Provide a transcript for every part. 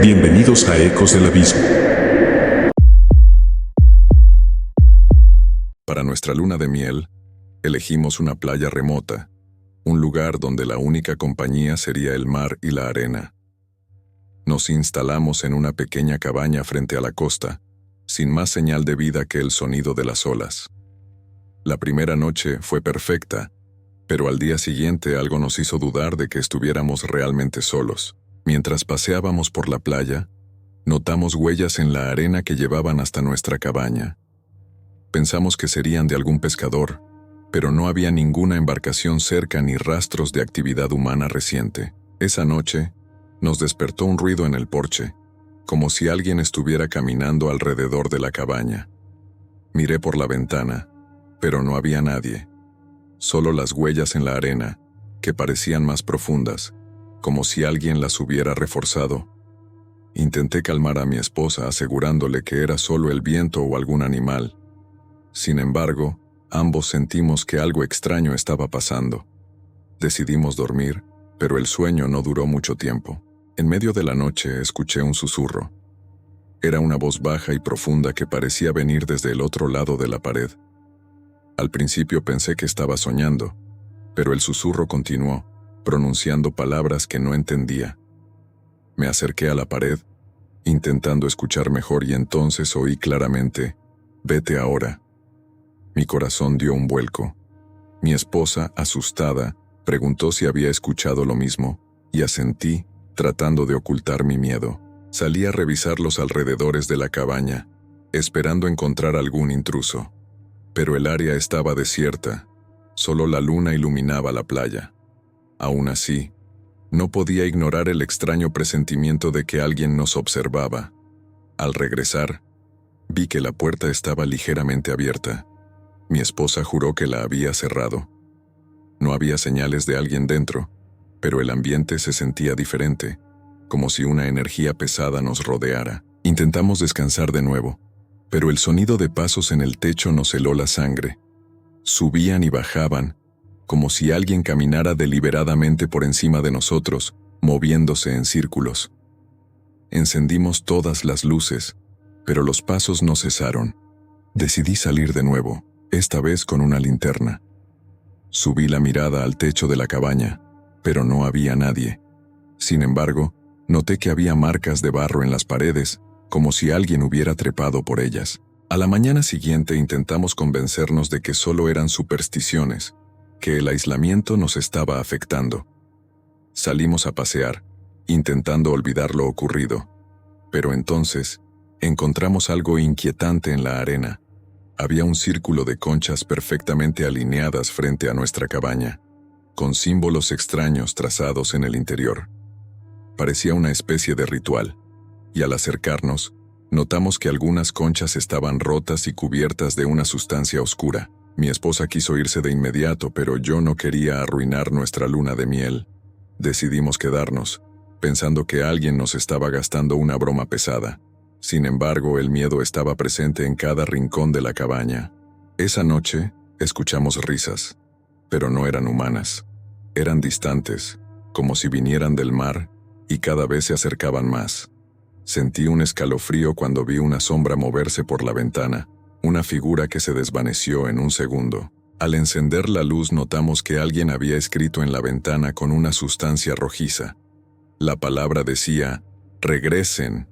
Bienvenidos a Ecos del Abismo. Para nuestra luna de miel, elegimos una playa remota, un lugar donde la única compañía sería el mar y la arena. Nos instalamos en una pequeña cabaña frente a la costa, sin más señal de vida que el sonido de las olas. La primera noche fue perfecta, pero al día siguiente algo nos hizo dudar de que estuviéramos realmente solos. Mientras paseábamos por la playa, notamos huellas en la arena que llevaban hasta nuestra cabaña. Pensamos que serían de algún pescador, pero no había ninguna embarcación cerca ni rastros de actividad humana reciente. Esa noche, nos despertó un ruido en el porche, como si alguien estuviera caminando alrededor de la cabaña. Miré por la ventana, pero no había nadie. Solo las huellas en la arena, que parecían más profundas, como si alguien las hubiera reforzado. Intenté calmar a mi esposa asegurándole que era solo el viento o algún animal. Sin embargo, ambos sentimos que algo extraño estaba pasando. Decidimos dormir, pero el sueño no duró mucho tiempo. En medio de la noche escuché un susurro. Era una voz baja y profunda que parecía venir desde el otro lado de la pared. Al principio pensé que estaba soñando, pero el susurro continuó, pronunciando palabras que no entendía. Me acerqué a la pared, intentando escuchar mejor, y entonces oí claramente: «Vete ahora». Mi corazón dio un vuelco. Mi esposa, asustada, preguntó si había escuchado lo mismo, y asentí, tratando de ocultar mi miedo. Salí a revisar los alrededores de la cabaña, esperando encontrar algún intruso. Pero el área estaba desierta, solo la luna iluminaba la playa. Aún así, no podía ignorar el extraño presentimiento de que alguien nos observaba. Al regresar, vi que la puerta estaba ligeramente abierta. Mi esposa juró que la había cerrado. No había señales de alguien dentro, pero el ambiente se sentía diferente, como si una energía pesada nos rodeara. Intentamos descansar de nuevo, pero el sonido de pasos en el techo nos heló la sangre. Subían y bajaban, como si alguien caminara deliberadamente por encima de nosotros, moviéndose en círculos. Encendimos todas las luces, pero los pasos no cesaron. Decidí salir de nuevo, esta vez con una linterna. Subí la mirada al techo de la cabaña, pero no había nadie. Sin embargo, noté que había marcas de barro en las paredes, como si alguien hubiera trepado por ellas. A la mañana siguiente intentamos convencernos de que solo eran supersticiones, que el aislamiento nos estaba afectando. Salimos a pasear, intentando olvidar lo ocurrido. Pero entonces, encontramos algo inquietante en la arena. Había un círculo de conchas perfectamente alineadas frente a nuestra cabaña, con símbolos extraños trazados en el interior. Parecía una especie de ritual, y al acercarnos, notamos que algunas conchas estaban rotas y cubiertas de una sustancia oscura. Mi esposa quiso irse de inmediato, pero yo no quería arruinar nuestra luna de miel. Decidimos quedarnos, pensando que alguien nos estaba gastando una broma pesada. Sin embargo, el miedo estaba presente en cada rincón de la cabaña. Esa noche, escuchamos risas, pero no eran humanas. Eran distantes, como si vinieran del mar, y cada vez se acercaban más. Sentí un escalofrío cuando vi una sombra moverse por la ventana, una figura que se desvaneció en un segundo. Al encender la luz notamos que alguien había escrito en la ventana con una sustancia rojiza. La palabra decía: «Regresen».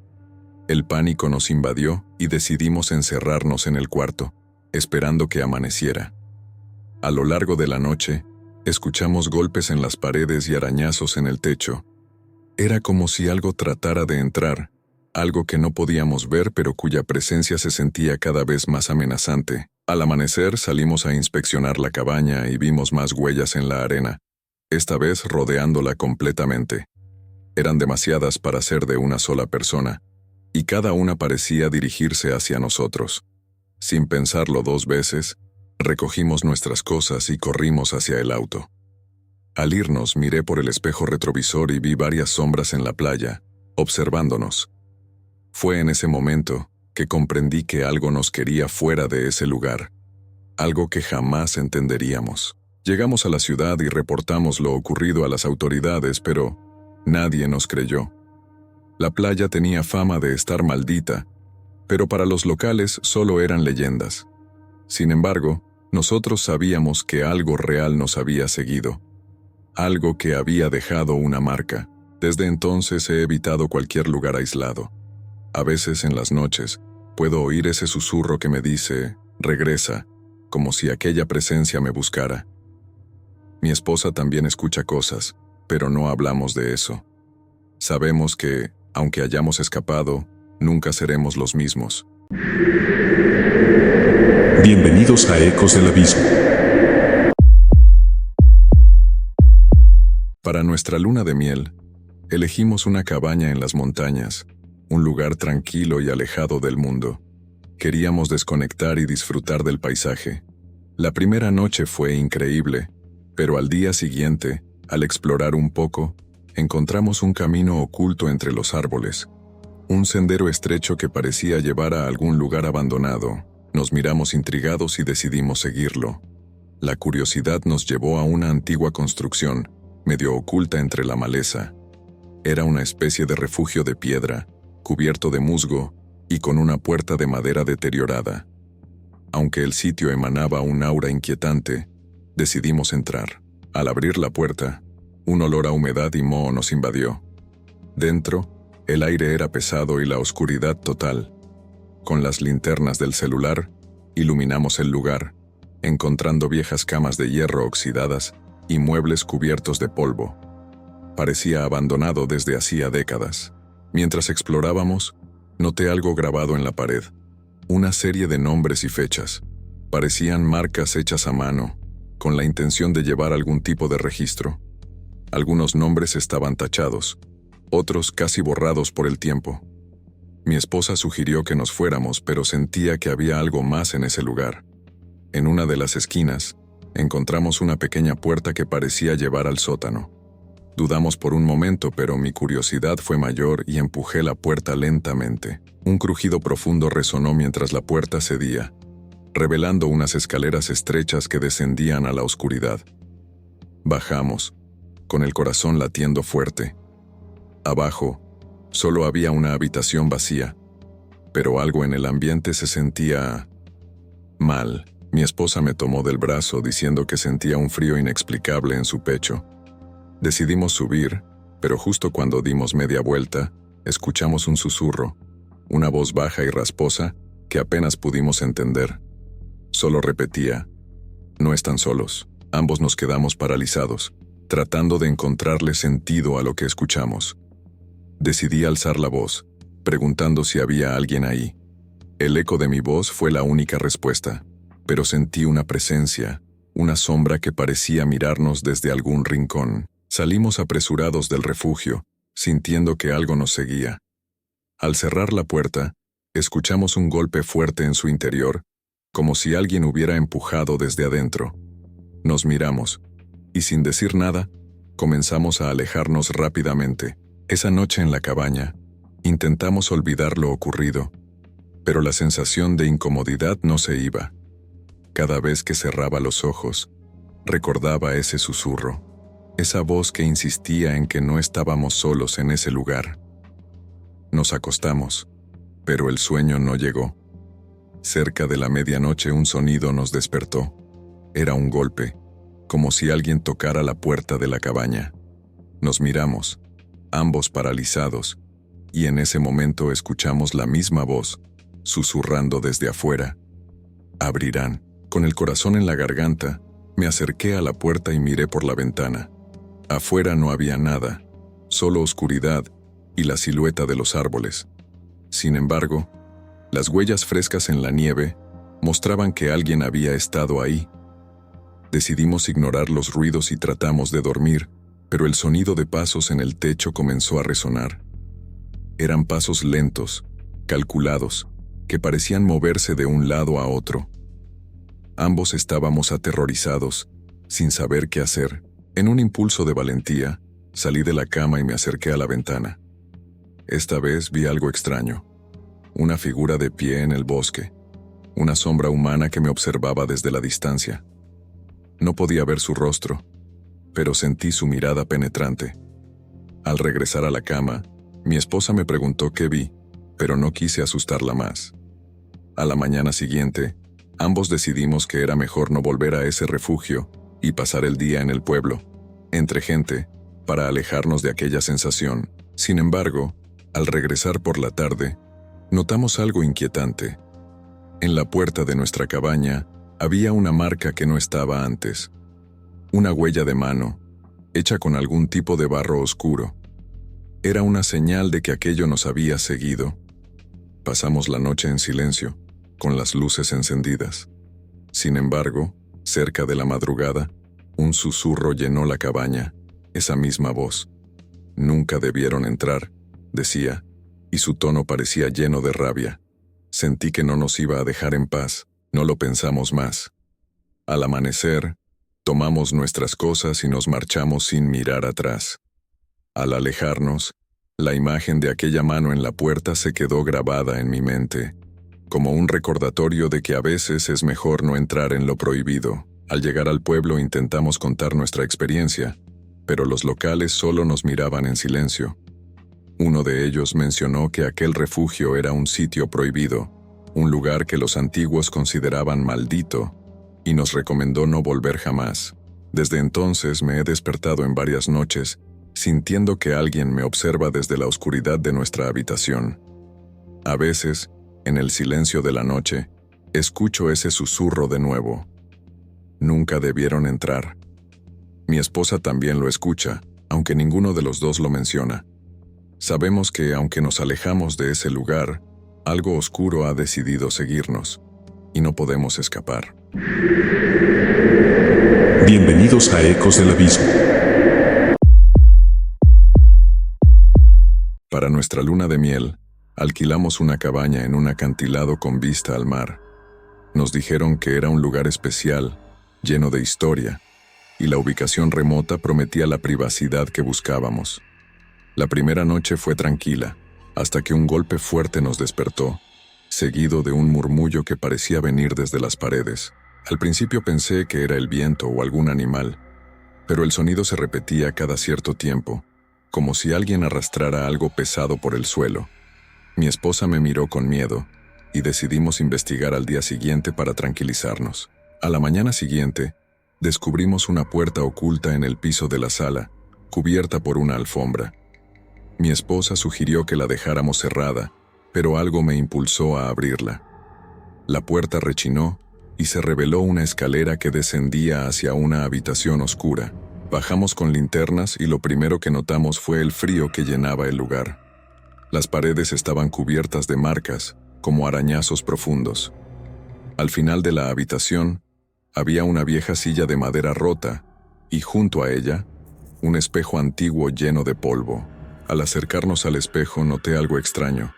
El pánico nos invadió y decidimos encerrarnos en el cuarto, esperando que amaneciera. A lo largo de la noche, escuchamos golpes en las paredes y arañazos en el techo. Era como si algo tratara de entrar, algo que no podíamos ver pero cuya presencia se sentía cada vez más amenazante. Al amanecer salimos a inspeccionar la cabaña y vimos más huellas en la arena, esta vez rodeándola completamente. Eran demasiadas para ser de una sola persona, y cada una parecía dirigirse hacia nosotros. Sin pensarlo dos veces, recogimos nuestras cosas y corrimos hacia el auto. Al irnos, miré por el espejo retrovisor y vi varias sombras en la playa, observándonos. Fue en ese momento que comprendí que algo nos quería fuera de ese lugar, algo que jamás entenderíamos. Llegamos a la ciudad y reportamos lo ocurrido a las autoridades, pero Nadie nos creyó. La playa tenía fama de estar maldita, pero para los locales solo eran leyendas. Sin embargo, nosotros sabíamos que algo real nos había seguido, algo que había dejado una marca. Desde entonces he evitado cualquier lugar aislado. A veces en las noches puedo oír ese susurro que me dice, regresa, como si aquella presencia me buscara. Mi esposa también escucha cosas, pero no hablamos de eso. Sabemos que, aunque hayamos escapado, nunca seremos los mismos. Bienvenidos a Ecos del Abismo. Para nuestra luna de miel, elegimos una cabaña en las montañas, un lugar tranquilo y alejado del mundo. Queríamos desconectar y disfrutar del paisaje. La primera noche fue increíble, pero al día siguiente, al explorar un poco, encontramos un camino oculto entre los árboles. Un sendero estrecho que parecía llevar a algún lugar abandonado. Nos miramos intrigados y decidimos seguirlo. La curiosidad nos llevó a una antigua construcción, medio oculta entre la maleza. Era una especie de refugio de piedra, cubierto de musgo y con una puerta de madera deteriorada. Aunque el sitio emanaba un aura inquietante, decidimos entrar. Al abrir la puerta, un olor a humedad y moho nos invadió. Dentro, el aire era pesado y la oscuridad total. Con las linternas del celular, iluminamos el lugar, encontrando viejas camas de hierro oxidadas y muebles cubiertos de polvo. Parecía abandonado desde hacía décadas. Mientras explorábamos, noté algo grabado en la pared. Una serie de nombres y fechas. Parecían marcas hechas a mano, con la intención de llevar algún tipo de registro. Algunos nombres estaban tachados, otros casi borrados por el tiempo. Mi esposa sugirió que nos fuéramos, pero sentía que había algo más en ese lugar. En una de las esquinas, encontramos una pequeña puerta que parecía llevar al sótano. Dudamos por un momento, pero mi curiosidad fue mayor y empujé la puerta lentamente. Un crujido profundo resonó mientras la puerta cedía, revelando unas escaleras estrechas que descendían a la oscuridad. Bajamos, con el corazón latiendo fuerte. Abajo, solo había una habitación vacía, pero algo en el ambiente se sentía mal. Mi esposa me tomó del brazo diciendo que sentía un frío inexplicable en su pecho. Decidimos subir, pero justo cuando dimos media vuelta, escuchamos un susurro, una voz baja y rasposa que apenas pudimos entender. Solo repetía, no están solos. Ambos nos quedamos paralizados, tratando de encontrarle sentido a lo que escuchamos. Decidí alzar la voz, preguntando si había alguien ahí. El eco de mi voz fue la única respuesta, pero sentí una presencia, una sombra que parecía mirarnos desde algún rincón. Salimos apresurados del refugio, sintiendo que algo nos seguía. Al cerrar la puerta, escuchamos un golpe fuerte en su interior, como si alguien hubiera empujado desde adentro. Nos miramos, y sin decir nada, comenzamos a alejarnos rápidamente. Esa noche en la cabaña, intentamos olvidar lo ocurrido, pero la sensación de incomodidad no se iba. Cada vez que cerraba los ojos, recordaba ese susurro. Esa voz que insistía en que no estábamos solos en ese lugar. Nos acostamos, pero el sueño no llegó. Cerca de la medianoche un sonido nos despertó. Era un golpe, como si alguien tocara la puerta de la cabaña. Nos miramos, ambos paralizados, y en ese momento escuchamos la misma voz, susurrando desde afuera. Abrirán. Con el corazón en la garganta, me acerqué a la puerta y miré por la ventana. Afuera no había nada, solo oscuridad y la silueta de los árboles. Sin embargo, las huellas frescas en la nieve mostraban que alguien había estado ahí. Decidimos ignorar los ruidos y tratamos de dormir, pero el sonido de pasos en el techo comenzó a resonar. Eran pasos lentos, calculados, que parecían moverse de un lado a otro. Ambos estábamos aterrorizados, sin saber qué hacer. En un impulso de valentía, salí de la cama y me acerqué a la ventana. Esta vez vi algo extraño. Una figura de pie en el bosque, una sombra humana que me observaba desde la distancia. No podía ver su rostro, pero sentí su mirada penetrante. Al regresar a la cama, mi esposa me preguntó qué vi, pero no quise asustarla más. A la mañana siguiente, ambos decidimos que era mejor no volver a ese refugio y pasar el día en el pueblo, entre gente, para alejarnos de aquella sensación. Sin embargo, al regresar por la tarde, notamos algo inquietante. En la puerta de nuestra cabaña había una marca que no estaba antes. Una huella de mano, hecha con algún tipo de barro oscuro. Era una señal de que aquello nos había seguido. Pasamos la noche en silencio, con las luces encendidas. Sin embargo, cerca de la madrugada, un susurro llenó la cabaña, esa misma voz. Nunca debieron entrar, decía, y su tono parecía lleno de rabia. Sentí que no nos iba a dejar en paz, no lo pensamos más. Al amanecer, tomamos nuestras cosas y nos marchamos sin mirar atrás. Al alejarnos, la imagen de aquella mano en la puerta se quedó grabada en mi mente, como un recordatorio de que a veces es mejor no entrar en lo prohibido. Al llegar al pueblo intentamos contar nuestra experiencia, pero los locales solo nos miraban en silencio. Uno de ellos mencionó que aquel refugio era un sitio prohibido, un lugar que los antiguos consideraban maldito, y nos recomendó no volver jamás. Desde entonces me he despertado en varias noches, sintiendo que alguien me observa desde la oscuridad de nuestra habitación. A veces, en el silencio de la noche, escucho ese susurro de nuevo. Nunca debieron entrar. Mi esposa también lo escucha, aunque ninguno de los dos lo menciona. Sabemos que, aunque nos alejamos de ese lugar, algo oscuro ha decidido seguirnos, y no podemos escapar. Bienvenidos a Ecos del Abismo. Para nuestra luna de miel, alquilamos una cabaña en un acantilado con vista al mar. Nos dijeron que era un lugar especial, lleno de historia, y la ubicación remota prometía la privacidad que buscábamos. La primera noche fue tranquila, hasta que un golpe fuerte nos despertó, seguido de un murmullo que parecía venir desde las paredes. Al principio pensé que era el viento o algún animal, pero el sonido se repetía cada cierto tiempo, como si alguien arrastrara algo pesado por el suelo. Mi esposa me miró con miedo, y decidimos investigar al día siguiente para tranquilizarnos. A la mañana siguiente, descubrimos una puerta oculta en el piso de la sala, cubierta por una alfombra. Mi esposa sugirió que la dejáramos cerrada, pero algo me impulsó a abrirla. La puerta rechinó y se reveló una escalera que descendía hacia una habitación oscura. Bajamos con linternas y lo primero que notamos fue el frío que llenaba el lugar. Las paredes estaban cubiertas de marcas, como arañazos profundos. Al final de la habitación, había una vieja silla de madera rota y junto a ella, un espejo antiguo lleno de polvo. Al acercarnos al espejo noté algo extraño.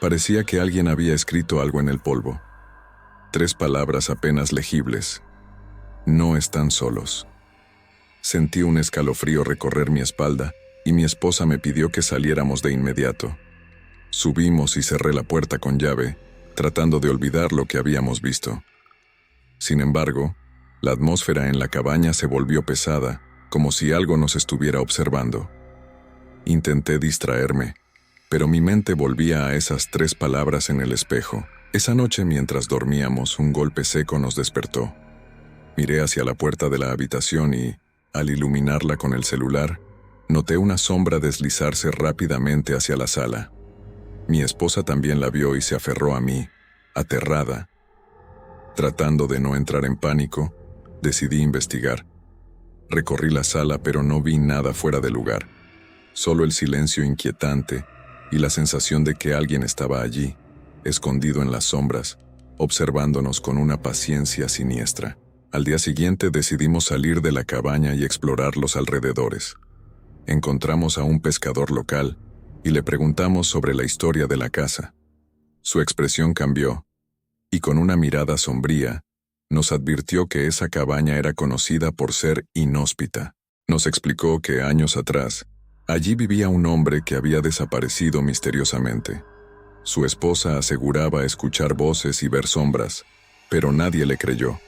Parecía que alguien había escrito algo en el polvo. 3 palabras apenas legibles. No están solos. Sentí un escalofrío recorrer mi espalda y mi esposa me pidió que saliéramos de inmediato. Subimos y cerré la puerta con llave, tratando de olvidar lo que habíamos visto. Sin embargo, la atmósfera en la cabaña se volvió pesada, como si algo nos estuviera observando. Intenté distraerme, pero mi mente volvía a esas 3 palabras en el espejo. Esa noche, mientras dormíamos, un golpe seco nos despertó. Miré hacia la puerta de la habitación y, al iluminarla con el celular, noté una sombra deslizarse rápidamente hacia la sala. Mi esposa también la vio y se aferró a mí, aterrada. Tratando de no entrar en pánico, decidí investigar. Recorrí la sala, pero no vi nada fuera de lugar. Solo el silencio inquietante y la sensación de que alguien estaba allí, escondido en las sombras, observándonos con una paciencia siniestra. Al día siguiente decidimos salir de la cabaña y explorar los alrededores. Encontramos a un pescador local y le preguntamos sobre la historia de la casa. Su expresión cambió, y con una mirada sombría, nos advirtió que esa cabaña era conocida por ser inhóspita. Nos explicó que años atrás, allí vivía un hombre que había desaparecido misteriosamente. Su esposa aseguraba escuchar voces y ver sombras, pero nadie le creyó.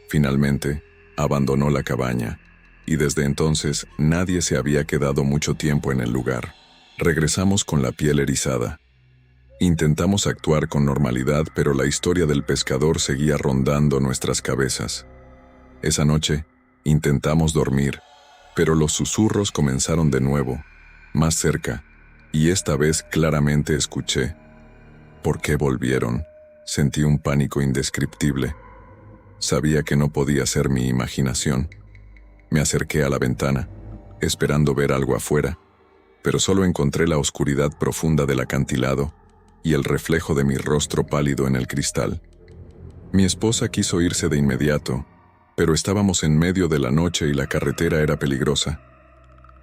Finalmente, abandonó la cabaña, y desde entonces nadie se había quedado mucho tiempo en el lugar. Regresamos con la piel erizada. Intentamos actuar con normalidad, pero la historia del pescador seguía rondando nuestras cabezas. Esa noche, intentamos dormir, pero los susurros comenzaron de nuevo, más cerca, y esta vez claramente escuché. ¿Por qué volvieron? Sentí un pánico indescriptible. Sabía que no podía ser mi imaginación. Me acerqué a la ventana, esperando ver algo afuera, pero solo encontré la oscuridad profunda del acantilado y el reflejo de mi rostro pálido en el cristal. Mi esposa quiso irse de inmediato, pero estábamos en medio de la noche y la carretera era peligrosa.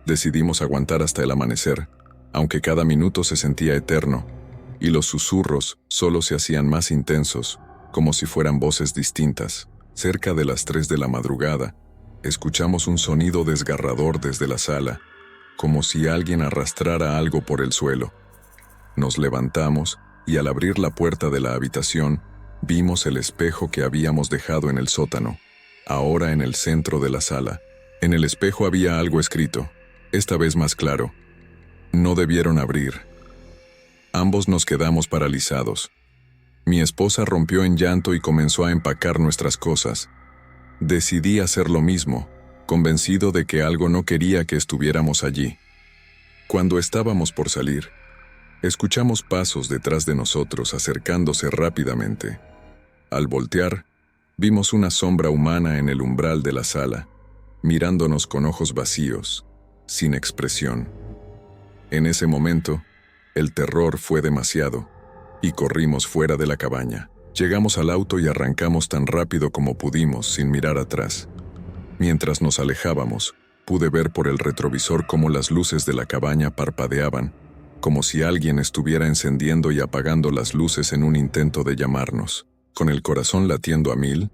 Decidimos aguantar hasta el amanecer, aunque cada minuto se sentía eterno, y los susurros solo se hacían más intensos, como si fueran voces distintas. Cerca de las 3 de la madrugada, escuchamos un sonido desgarrador desde la sala, como si alguien arrastrara algo por el suelo. Nos levantamos y al abrir la puerta de la habitación, vimos el espejo que habíamos dejado en el sótano, ahora en el centro de la sala. En el espejo había algo escrito, esta vez más claro. No debieron abrir. Ambos nos quedamos paralizados. Mi esposa rompió en llanto y comenzó a empacar nuestras cosas. Decidí hacer lo mismo, convencido de que algo no quería que estuviéramos allí. Cuando estábamos por salir, escuchamos pasos detrás de nosotros acercándose rápidamente. Al voltear, vimos una sombra humana en el umbral de la sala, mirándonos con ojos vacíos, sin expresión. En ese momento, el terror fue demasiado, y corrimos fuera de la cabaña. Llegamos al auto y arrancamos tan rápido como pudimos, sin mirar atrás. Mientras nos alejábamos, pude ver por el retrovisor cómo las luces de la cabaña parpadeaban, como si alguien estuviera encendiendo y apagando las luces en un intento de llamarnos. Con el corazón latiendo a 1000,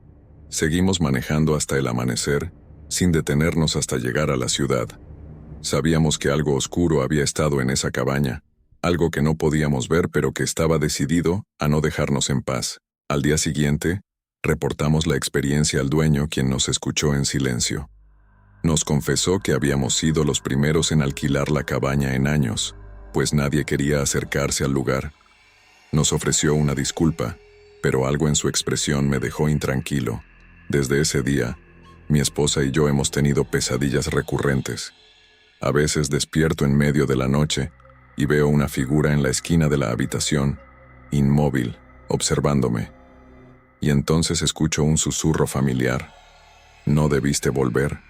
seguimos manejando hasta el amanecer, sin detenernos hasta llegar a la ciudad. Sabíamos que algo oscuro había estado en esa cabaña, algo que no podíamos ver pero que estaba decidido a no dejarnos en paz. Al día siguiente, reportamos la experiencia al dueño, quien nos escuchó en silencio. Nos confesó que habíamos sido los primeros en alquilar la cabaña en años, pues nadie quería acercarse al lugar. Nos ofreció una disculpa, pero algo en su expresión me dejó intranquilo. Desde ese día, mi esposa y yo hemos tenido pesadillas recurrentes. A veces despierto en medio de la noche y veo una figura en la esquina de la habitación, inmóvil, observándome. Y entonces escucho un susurro familiar. ¿No debiste volver?